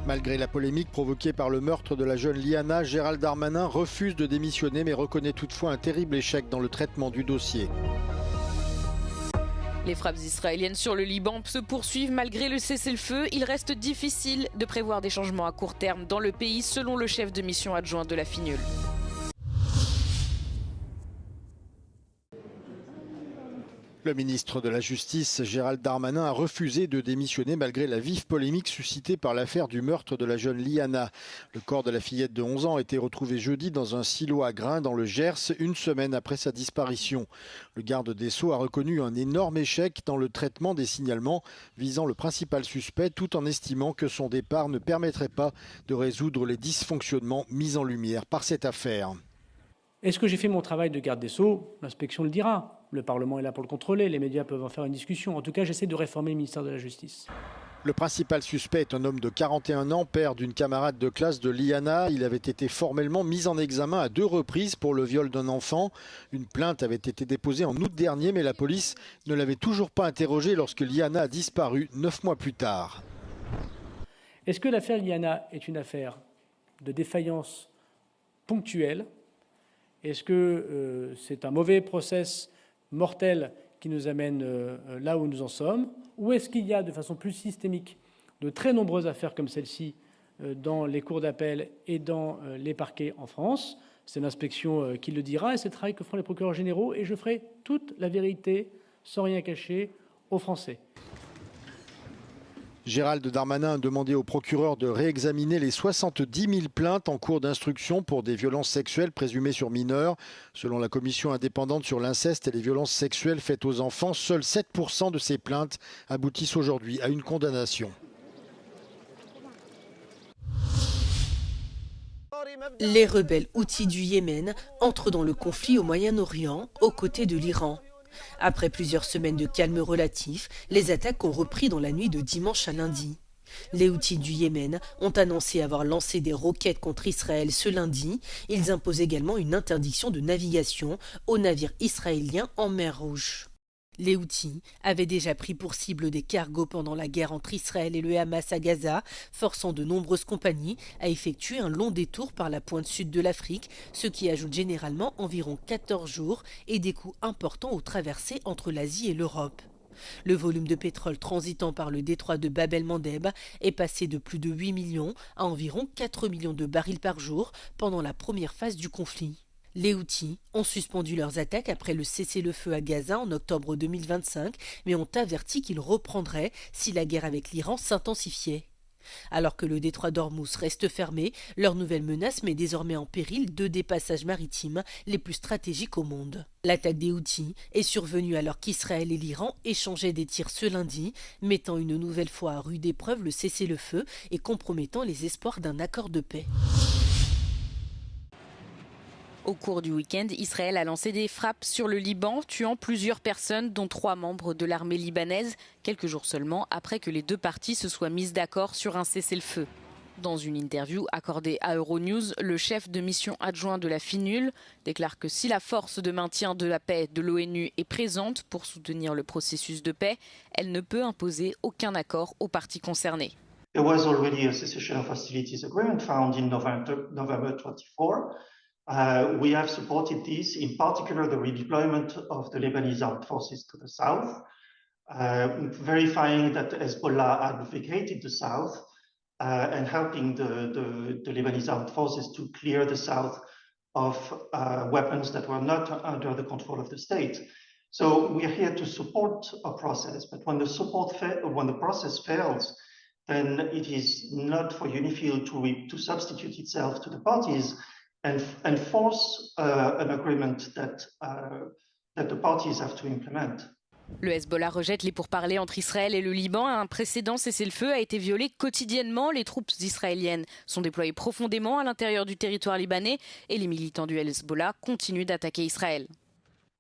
Malgré la polémique provoquée par le meurtre de la jeune Liana, Gérald Darmanin refuse de démissionner mais reconnaît toutefois un terrible échec dans le traitement du dossier. Les frappes israéliennes sur le Liban se poursuivent malgré le cessez-le-feu. Il reste difficile de prévoir des changements à court terme dans le pays, selon le chef de mission adjoint de la FINUL. Le ministre de la Justice, Gérald Darmanin, a refusé de démissionner malgré la vive polémique suscitée par l'affaire du meurtre de la jeune Liana. Le corps de la fillette de 11 ans a été retrouvé jeudi dans un silo à grains dans le Gers, une semaine après sa disparition. Le garde des Sceaux a reconnu un énorme échec dans le traitement des signalements visant le principal suspect, tout en estimant que son départ ne permettrait pas de résoudre les dysfonctionnements mis en lumière par cette affaire. Est-ce que j'ai fait mon travail de garde des Sceaux? L'inspection le dira. Le Parlement est là pour le contrôler, les médias peuvent en faire une discussion. En tout cas, j'essaie de réformer le ministère de la Justice. Le principal suspect est un homme de 41 ans, père d'une camarade de classe de Liana. Il avait été formellement mis en examen à 2 reprises pour le viol d'un enfant. Une plainte avait été déposée en août dernier, mais la police ne l'avait toujours pas interrogé lorsque Liana a disparu 9 mois plus tard. Est-ce que l'affaire Liana est une affaire de défaillance ponctuelle? Est-ce que c'est un mauvais process mortel qui nous amène là où nous en sommes? Ou est-ce qu'il y a de façon plus systémique de très nombreuses affaires comme celle-ci dans les cours d'appel et dans les parquets en France? C'est l'inspection qui le dira et c'est le travail que feront les procureurs généraux et je ferai toute la vérité sans rien cacher aux Français. Gérald Darmanin a demandé au procureur de réexaminer les 70 000 plaintes en cours d'instruction pour des violences sexuelles présumées sur mineurs. Selon la commission indépendante sur l'inceste et les violences sexuelles faites aux enfants, seuls 7% de ces plaintes aboutissent aujourd'hui à une condamnation. Les rebelles houthis du Yémen entrent dans le conflit au Moyen-Orient aux côtés de l'Iran. Après plusieurs semaines de calme relatif, les attaques ont repris dans la nuit de dimanche à lundi. Les Houthis du Yémen ont annoncé avoir lancé des roquettes contre Israël ce lundi. Ils imposent également une interdiction de navigation aux navires israéliens en mer Rouge. Les Houthis avaient déjà pris pour cible des cargos pendant la guerre entre Israël et le Hamas à Gaza, forçant de nombreuses compagnies à effectuer un long détour par la pointe sud de l'Afrique, ce qui ajoute généralement environ 14 jours et des coûts importants aux traversées entre l'Asie et l'Europe. Le volume de pétrole transitant par le détroit de Bab el-Mandeb est passé de plus de 8 millions à environ 4 millions de barils par jour pendant la première phase du conflit. Les Houthis ont suspendu leurs attaques après le cessez-le-feu à Gaza en octobre 2025, mais ont averti qu'ils reprendraient si la guerre avec l'Iran s'intensifiait. Alors que le détroit d'Ormuz reste fermé, leur nouvelle menace met désormais en péril 2 des passages maritimes les plus stratégiques au monde. L'attaque des Houthis est survenue alors qu'Israël et l'Iran échangeaient des tirs ce lundi, mettant une nouvelle fois à rude épreuve le cessez-le-feu et compromettant les espoirs d'un accord de paix. Au cours du week-end, Israël a lancé des frappes sur le Liban, tuant plusieurs personnes, dont 3 membres de l'armée libanaise, quelques jours seulement après que les 2 parties se soient mises d'accord sur un cessez-le-feu. Dans une interview accordée à Euronews, le chef de mission adjoint de la FINUL déclare que si la force de maintien de la paix de l'ONU est présente pour soutenir le processus de paix, elle ne peut imposer aucun accord aux parties concernées. There was already a cessation of hostilities agreement found in November 24. We have supported this, in particular the redeployment of the Lebanese armed forces to the south, verifying that Hezbollah had vacated the south and helping the Lebanese armed forces to clear the south of weapons that were not under the control of the state. So we are here to support a process, but when the process fails, then it is not for UNIFIL to substitute itself to the parties and force an agreement that the parties have to implement. Le Hezbollah rejette les pourparlers entre Israël et le Liban. Un précédent cessez-le-feu a été violé quotidiennement. Les troupes israéliennes sont déployées profondément à l'intérieur du territoire libanais et les militants du Hezbollah continuent d'attaquer Israël.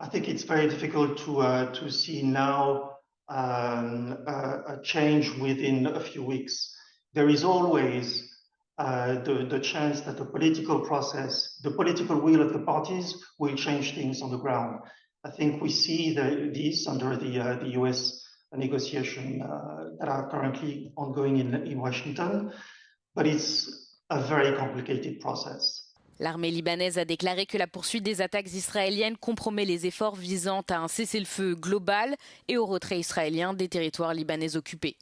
I think it's very difficult to see now a change within a few weeks. There is always the chance that the political process, the political will of the parties will change things on the ground. I think we see this under the US negotiation that are currently ongoing in Washington. but it's a very complicated process. L'armée libanaise a déclaré que la poursuite des attaques israéliennes compromet les efforts visant à un cessez-le-feu global et au retrait israélien des territoires libanais occupés.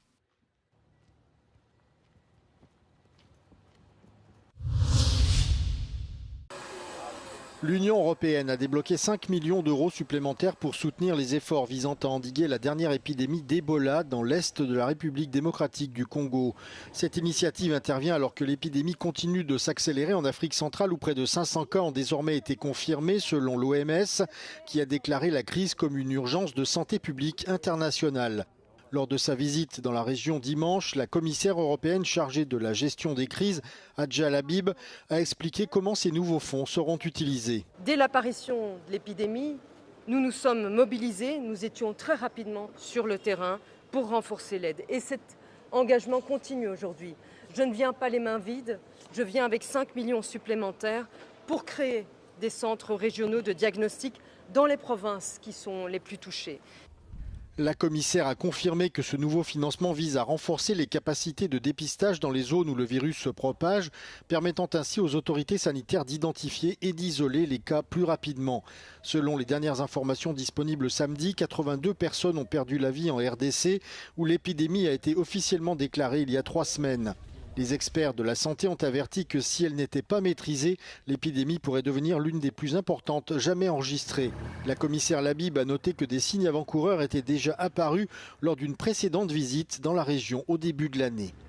L'Union européenne a débloqué 5 millions d'euros supplémentaires pour soutenir les efforts visant à endiguer la dernière épidémie d'Ebola dans l'est de la République démocratique du Congo. Cette initiative intervient alors que l'épidémie continue de s'accélérer en Afrique centrale où près de 500 cas ont désormais été confirmés selon l'OMS qui a déclaré la crise comme une urgence de santé publique internationale. Lors de sa visite dans la région dimanche, la commissaire européenne chargée de la gestion des crises, Hadja Labib, a expliqué comment ces nouveaux fonds seront utilisés. Dès l'apparition de l'épidémie, nous nous sommes mobilisés, nous étions très rapidement sur le terrain pour renforcer l'aide. Et cet engagement continue aujourd'hui. Je ne viens pas les mains vides, je viens avec 5 millions supplémentaires pour créer des centres régionaux de diagnostic dans les provinces qui sont les plus touchées. La commissaire a confirmé que ce nouveau financement vise à renforcer les capacités de dépistage dans les zones où le virus se propage, permettant ainsi aux autorités sanitaires d'identifier et d'isoler les cas plus rapidement. Selon les dernières informations disponibles samedi, 82 personnes ont perdu la vie en RDC, où l'épidémie a été officiellement déclarée il y a 3 semaines. Les experts de la santé ont averti que si elle n'était pas maîtrisée, l'épidémie pourrait devenir l'une des plus importantes jamais enregistrées. La commissaire Labib a noté que des signes avant-coureurs étaient déjà apparus lors d'une précédente visite dans la région au début de l'année. «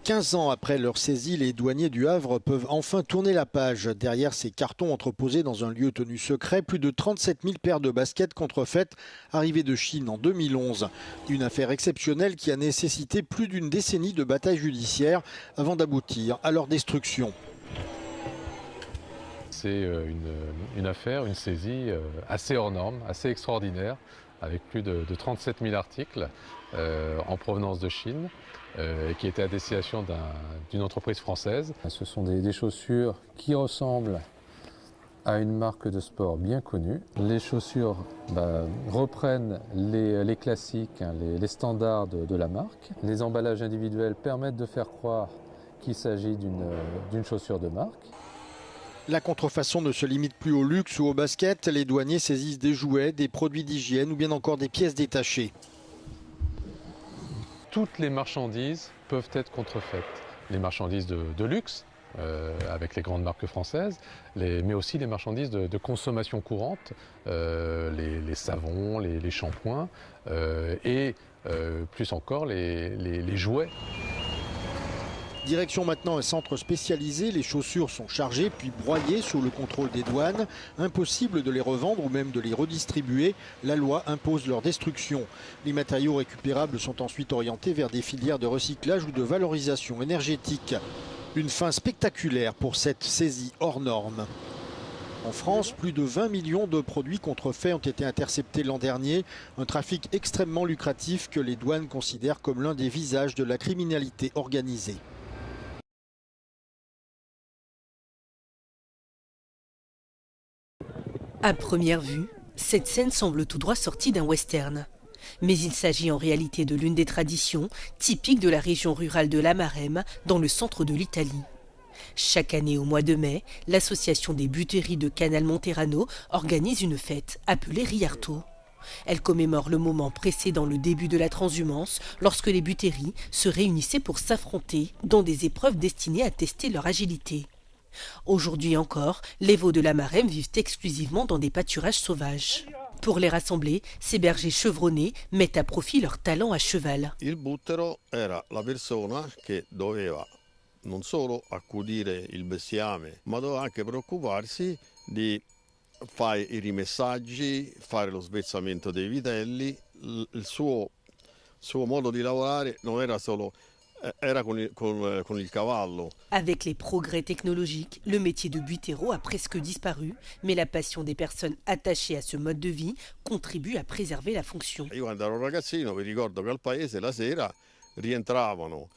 15 ans après leur saisie, les douaniers du Havre peuvent enfin tourner la page. Derrière ces cartons entreposés dans un lieu tenu secret, plus de 37 000 paires de baskets contrefaites arrivées de Chine en 2011. Une affaire exceptionnelle qui a nécessité plus d'une décennie de bataille judiciaire avant d'aboutir à leur destruction. C'est une affaire, une saisie assez hors norme, assez extraordinaire, avec plus de 37 000 articles en provenance de Chine. Qui était à destination d'une entreprise française. Ce sont des chaussures qui ressemblent à une marque de sport bien connue. Les chaussures reprennent les classiques, les standards de la marque. Les emballages individuels permettent de faire croire qu'il s'agit d'une chaussure de marque. La contrefaçon ne se limite plus au luxe ou aux baskets. Les douaniers saisissent des jouets, des produits d'hygiène ou bien encore des pièces détachées. Toutes les marchandises peuvent être contrefaites. Les marchandises de luxe, avec les grandes marques françaises, mais aussi les marchandises de consommation courante, les savons, les shampoings et plus encore les jouets. Direction maintenant un centre spécialisé, les chaussures sont chargées puis broyées sous le contrôle des douanes. Impossible de les revendre ou même de les redistribuer, la loi impose leur destruction. Les matériaux récupérables sont ensuite orientés vers des filières de recyclage ou de valorisation énergétique. Une fin spectaculaire pour cette saisie hors norme. En France, plus de 20 millions de produits contrefaits ont été interceptés l'an dernier. Un trafic extrêmement lucratif que les douanes considèrent comme l'un des visages de la criminalité organisée. À première vue, cette scène semble tout droit sortie d'un western. Mais il s'agit en réalité de l'une des traditions typiques de la région rurale de la Maremme, dans le centre de l'Italie. Chaque année au mois de mai, l'association des buteries de Canal Monterano organise une fête appelée Riarto. Elle commémore le moment précédant le début de la transhumance, lorsque les buteries se réunissaient pour s'affronter dans des épreuves destinées à tester leur agilité. Aujourd'hui encore, les veaux de la Maremme vivent exclusivement dans des pâturages sauvages. Pour les rassembler, ces bergers chevronnés mettent à profit leur talent à cheval. Il buttero era la persona che doveva non solo accudire il bestiame, ma doveva anche preoccuparsi di fare i rimessaggi, fare lo svezzamento dei vitelli. Il suo modo di lavorare non era solo con il cavallo. Avec les progrès technologiques, le métier de buttero a presque disparu, mais la passion des personnes attachées à ce mode de vie contribue à préserver la fonction. Io quando ero ragazzino vi ricordo che al paese la sera rientravano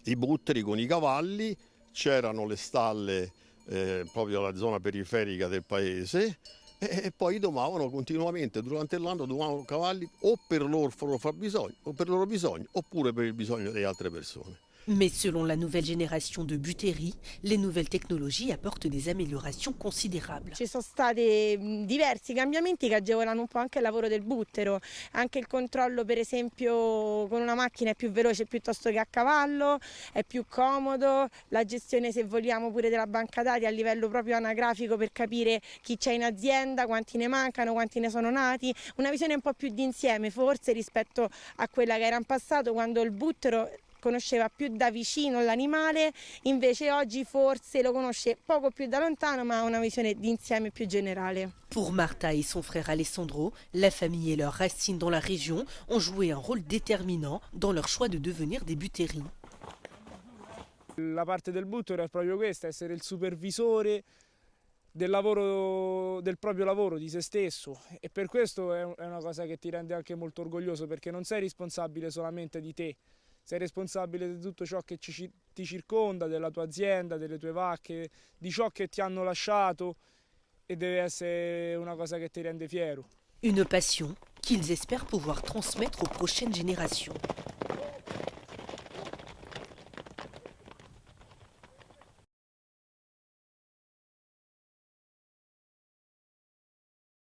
i butteri con i cavalli, c'erano le stalle proprio alla zona periferica del paese E poi domavano continuamente durante l'anno, domavano cavalli o per loro fabbisogno, o per loro bisogno, oppure per il bisogno di altre persone. Mais selon la nouvelle génération de Buteri, les nouvelles technologies apportent des améliorations considérables. Ci sono stati diversi cambiamenti che agevolano un po' anche il lavoro del buttero, anche il controllo per esempio con una macchina è più veloce piuttosto che a cavallo, è più comodo, la gestione se vogliamo pure della banca dati a livello proprio anagrafico per capire chi c'è in azienda, quanti ne mancano, quanti ne sono nati, una visione un po' più d'insieme forse rispetto a quella che era in passato quando il buttero conosceva più da vicino l'animale, invece oggi forse lo conosce poco più da lontano ma ha una visione d'insieme più generale. Pour Marta et son frère Alessandro, la famille et leurs racines dans la région ont joué un rôle déterminant dans leur choix de devenir des Buteri. La parte del buttero è proprio questa, essere il supervisore del lavoro, del proprio lavoro, di se stesso, e per questo è una cosa che ti rende anche molto orgoglioso, perché non sei responsabile solamente di te. Sei responsabile di tutto ciò che ti circonda, della tua azienda, delle tue vacche, di ciò che ti hanno lasciato, e deve essere una cosa che ti rende fiero. Une passion qu'ils espèrent pouvoir transmettre aux prochaines générations.